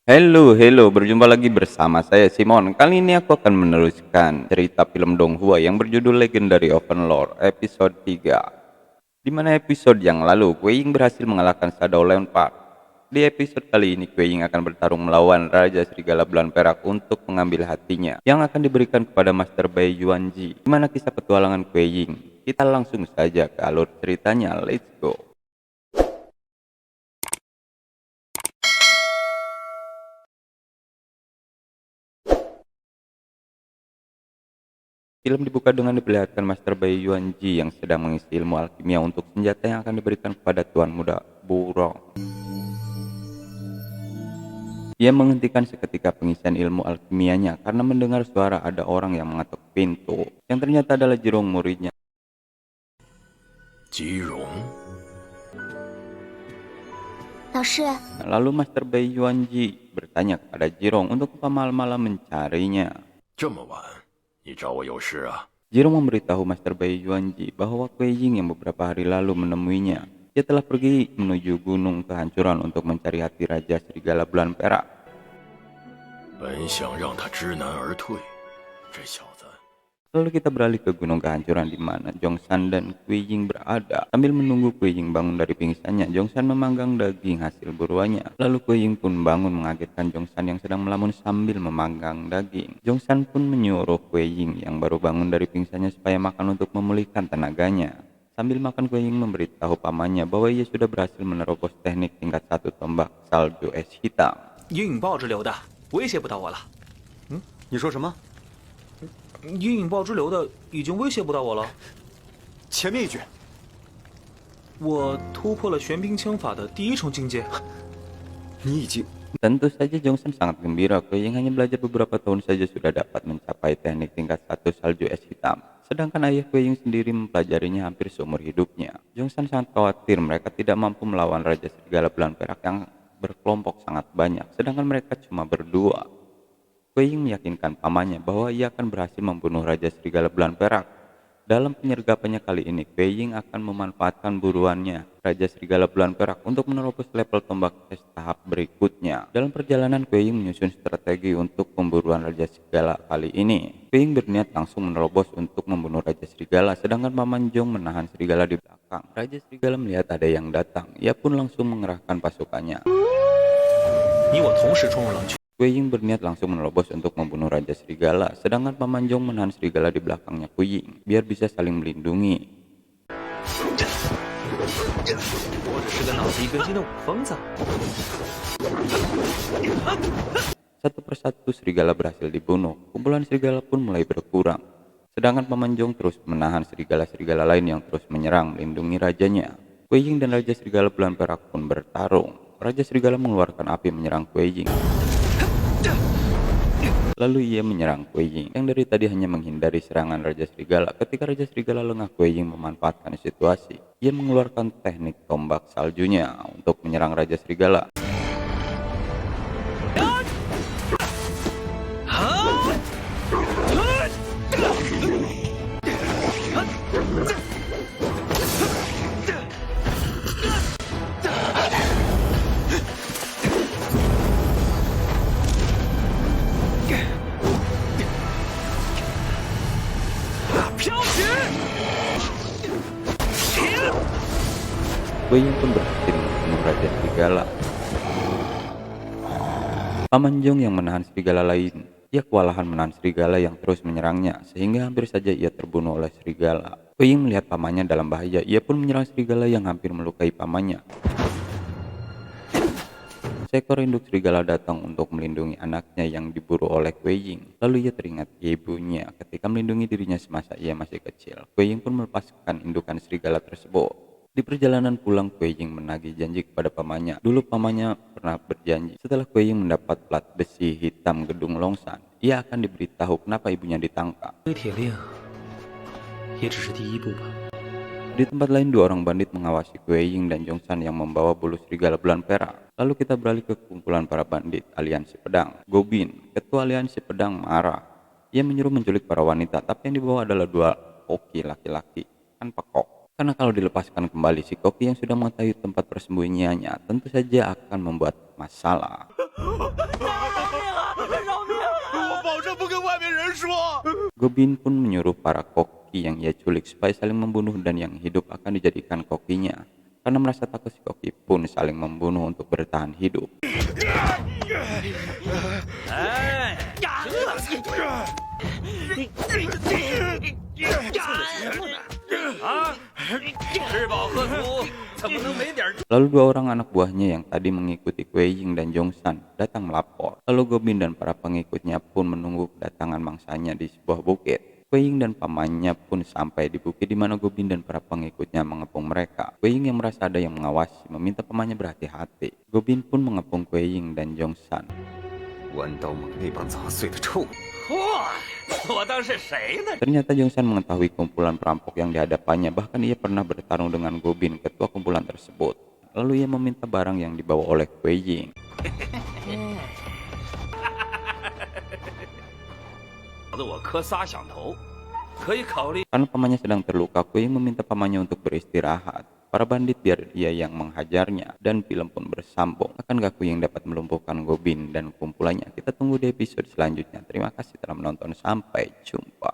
Halo, berjumpa lagi bersama saya Simon. Kali ini aku akan meneruskan cerita film Donghua yang berjudul Legendary Overlord episode 3. Di mana episode yang lalu Kuei Ying berhasil mengalahkan Shadow Leopard. Di episode kali ini Kuei Ying akan bertarung melawan Raja Serigala Bulan Perak untuk mengambil hatinya yang akan diberikan kepada Master Bai Yuanji. Gimana kisah petualangan Kuei Ying? Kita langsung saja ke alur ceritanya. Let's go. Film dibuka dengan diperlihatkan Master Bai Yuanji yang sedang mengisi ilmu alkimia untuk senjata yang akan diberikan kepada Tuan Muda Burong. Ia menghentikan seketika pengisian ilmu alkimianya karena mendengar suara ada orang yang mengetuk pintu, yang ternyata adalah Jirong muridnya. Jirong? Lalu Master Bai Yuanji bertanya kepada Jirong untuk apa malam-malam mencarinya. 这么晚，你找我有事啊？ Jirong memberitahu Master Bai Yuanji bahwa Kuei Ying yang beberapa hari lalu menemuinya. Dia telah pergi menuju gunung kehancuran untuk mencari hati Raja Serigala Bulan Perak. 本想让他知难而退，这小子 Lalu kita beralih ke gunung kehancuran di mana Jongshan dan Kuei Ying berada. Sambil menunggu Kuei Ying bangun dari pingsannya, Jongshan memanggang daging hasil buruannya. Lalu Kuei Ying pun bangun mengagetkan Jongshan yang sedang melamun sambil memanggang daging. Jongshan pun menyuruh Kuei Ying yang baru bangun dari pingsannya supaya makan untuk memulihkan tenaganya. Sambil makan, Kuei Ying memberitahu pamannya bahwa ia sudah berhasil menerobos teknik tingkat 1 tombak salju es hitam. 阴影豹之流的威胁不到我了。你说什么？阴影豹之流的已经威胁不到我了。前面一句，我突破了玄冰枪法的第1重境界。你已经 Tentu saja Jongshan sangat gembira. Kuei Ying hanya belajar beberapa tahun saja sudah dapat mencapai teknik tingkat 1 salju es hitam. Sedangkan ayah Kuei Ying sendiri mempelajarinya hampir seumur hidupnya. Jongshan sangat khawatir mereka tidak mampu melawan Raja Serigala Bulan Perak yang berkelompok sangat banyak, sedangkan mereka cuma berdua. Kuei Ying meyakinkan pamannya bahwa ia akan berhasil membunuh Raja Serigala Bulan Perak. Dalam penyergapannya kali ini, Kuei Ying akan memanfaatkan buruannya, Raja Serigala Bulan Perak, untuk menerobos level tombak es tahap berikutnya. Dalam perjalanan, Kuei Ying menyusun strategi untuk pemburuan Raja Serigala kali ini. Kuei Ying berniat langsung menerobos untuk membunuh Raja Serigala, sedangkan Paman Jong menahan Serigala di belakang. Raja Serigala melihat ada yang datang, ia pun langsung mengerahkan pasukannya. 你我同时冲入狼群， Kuei Ying berniat langsung menerobos untuk membunuh Raja Serigala, sedangkan Paman Jong menahan Serigala di belakangnya Kuei Ying, biar bisa saling melindungi. 我只是个脑子一根筋的武疯子。 Satu persatu serigala berhasil dibunuh, kumpulan serigala pun mulai berkurang. Sedangkan Paman Jong terus menahan serigala-serigala lain yang terus menyerang melindungi rajanya. Kuei Ying dan Raja Serigala Bulan Perak pun bertarung. Raja Serigala mengeluarkan api menyerang Kuei Ying. Lalu ia menyerang Kuei Ying yang dari tadi hanya menghindari serangan Raja Serigala. Ketika Raja Serigala lengah, Kuei Ying memanfaatkan situasi. Ia mengeluarkan teknik tombak saljunya untuk menyerang Raja Serigala. Kuei Ying pun berhasil membunuh Raja Serigala. Paman Jong yang menahan serigala lain. Ia kewalahan menahan serigala yang terus menyerangnya, sehingga hampir saja ia terbunuh oleh serigala. Kuei Ying melihat pamannya dalam bahaya, ia pun menyerang serigala yang hampir melukai pamannya. Seekor induk serigala datang untuk melindungi anaknya yang diburu oleh Kuei Ying. Lalu ia teringat ibunya ketika melindungi dirinya semasa ia masih kecil. Kuei Ying pun melepaskan indukan serigala tersebut. Di perjalanan pulang, Kuei Ying menagih janji kepada pamannya. Dulu pamannya pernah berjanji setelah Kuei Ying mendapat plat besi hitam gedung Longshan, ia akan diberitahu kenapa ibunya ditangkap. 这个铁令也只是第1步吧。 Di tempat lain, 2 orang bandit mengawasi Kuei Ying dan Jongshan yang membawa bulu serigala bulan perak. Lalu kita beralih ke kumpulan para bandit aliansi pedang. Gobin, ketua aliansi pedang, marah. Ia menyuruh menculik para wanita, tapi yang dibawa adalah 2 koki laki-laki tanpa kok. Karena kalau dilepaskan kembali, si koki yang sudah mengetahui tempat persembunyiannya tentu saja akan membuat masalah. Gobin pun menyuruh para koki yang ia culik supaya saling membunuh dan yang hidup akan dijadikan kokinya. Karena merasa takut, si koki pun saling membunuh untuk bertahan hidup. Lalu dua orang anak buahnya yang tadi mengikuti Kuei Ying dan Zhongshan datang melapor. Lalu Gobin dan para pengikutnya pun menunggu kedatangan mangsanya di sebuah bukit. Kuei Ying dan pamannya pun sampai di bukit di mana Gobin dan para pengikutnya mengepung mereka. Kuei Ying yang merasa ada yang mengawasi meminta pamannya berhati-hati. Gobin pun mengepung Kuei Ying dan Zhongshan. 弯刀猛那帮杂碎的臭女， Ternyata Zhongshan mengetahui kumpulan perampok yang dihadapannya, bahkan ia pernah bertarung dengan Gobin, ketua kumpulan tersebut. Lalu ia meminta barang yang dibawa oleh Kuei Ying. Karena pamannya sedang terluka, Kuei Ying meminta pamannya untuk beristirahat. Para bandit biar dia yang menghajarnya, dan film pun bersambung. Akankah Kuei Ying dapat melumpuhkan Gobin dan kumpulannya? Kita tunggu di episode selanjutnya. Terima kasih telah menonton, sampai jumpa.